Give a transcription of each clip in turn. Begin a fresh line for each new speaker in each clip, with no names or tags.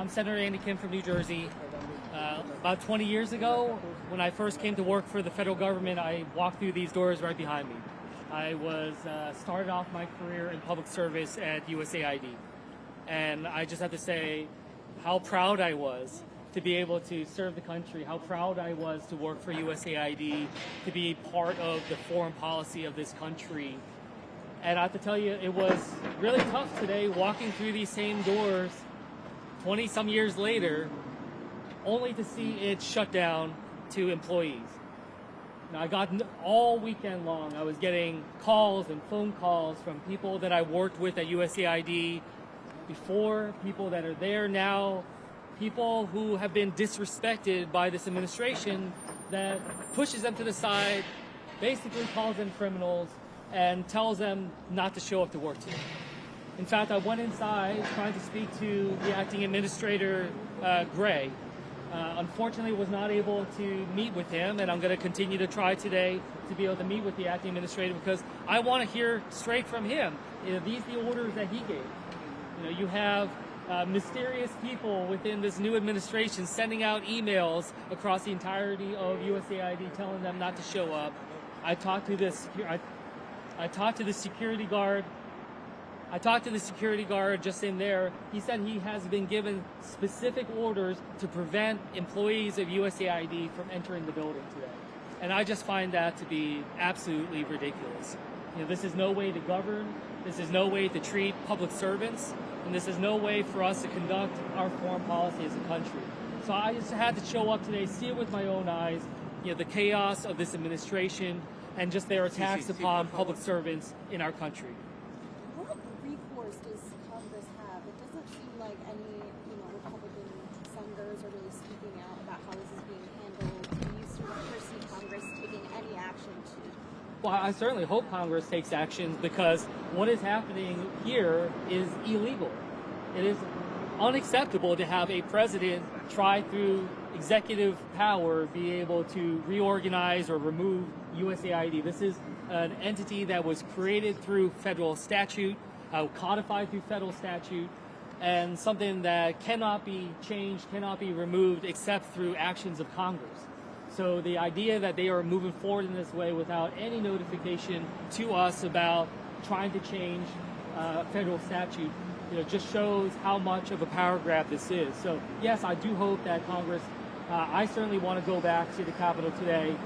I'm Senator Andy Kim from New Jersey. About 20 years ago, when I first came to work for the federal government, I walked through these doors right behind me. I was started off my career in public service at USAID. And I just have to say how proud I was to be able to serve the country, how proud I was to work for USAID, to be part of the foreign policy of this country. And I have to tell you, it was really tough today walking through these same doors 20 some years later, only to see it shut down to employees. Now, I got all weekend long, I was getting calls and phone calls from people that I worked with at USAID before, people that are there now, people who have been disrespected by this administration that pushes them to the side, basically calls them criminals, and tells them not to show up to work today. In fact, I went inside trying to speak to the acting administrator, Gray. Unfortunately, was not able to meet with him, and I'm going to continue to try today to be able to meet with the acting administrator because I want to hear straight from him. You know, these are the orders that he gave. You know, you have mysterious people within this new administration sending out emails across the entirety of USAID telling them not to show up. I talked to the security guard. I talked to the security guard just in there. He said he has been given specific orders to prevent employees of USAID from entering the building today. And I just find that to be absolutely ridiculous. You know, this is no way to govern. This is no way to treat public servants. And this is no way for us to conduct our foreign policy as a country. So I just had to show up today, see it with my own eyes, you know, the chaos of this administration and just their attacks upon public servants in our country.
What recourse does Congress have? It doesn't seem like any, Republican senators are really speaking out about how this is being handled. Do you sort of foresee Congress taking any action to?
Well, I certainly hope Congress takes action because what is happening here is illegal. It is unacceptable to have a president try through executive power be able to reorganize or remove USAID. This is an entity that was created through federal statute, codified through federal statute, and something that cannot be changed, cannot be removed except through actions of Congress. So the idea that they are moving forward in this way without any notification to us about trying to change federal statute, just shows how much of a power grab this is. So yes, I do hope that Congress, I certainly want to go back to the Capitol today,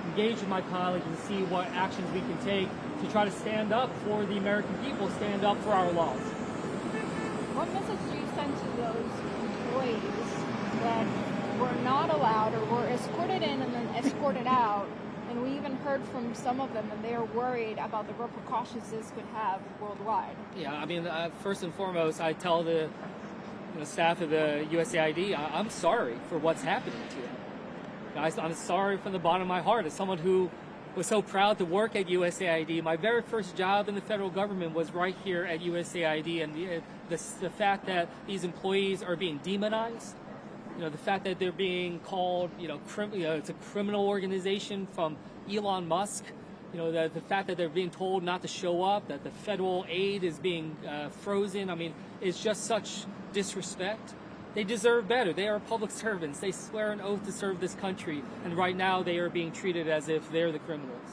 engage with my colleagues and see what actions we can take to try to stand up for the American people, stand up for our laws.
What message do you send to those employees that were not allowed or were escorted in and then escorted out? And we even heard from some of them that they are worried about the repercussions this could have worldwide. Yeah, I mean,
first and foremost, I tell the staff of the USAID, I'm sorry for what's happening to them. I'm sorry from the bottom of my heart. As someone who was so proud to work at USAID, my very first job in the federal government was right here at USAID, and the fact that these employees are being demonized, the fact that they're being called, it's a criminal organization from Elon Musk, the fact that they're being told not to show up, that the federal aid is being frozen. I mean, it's just such disrespect. They deserve better. They are public servants. They swear an oath to serve this country, and right now they are being treated as if they're the criminals.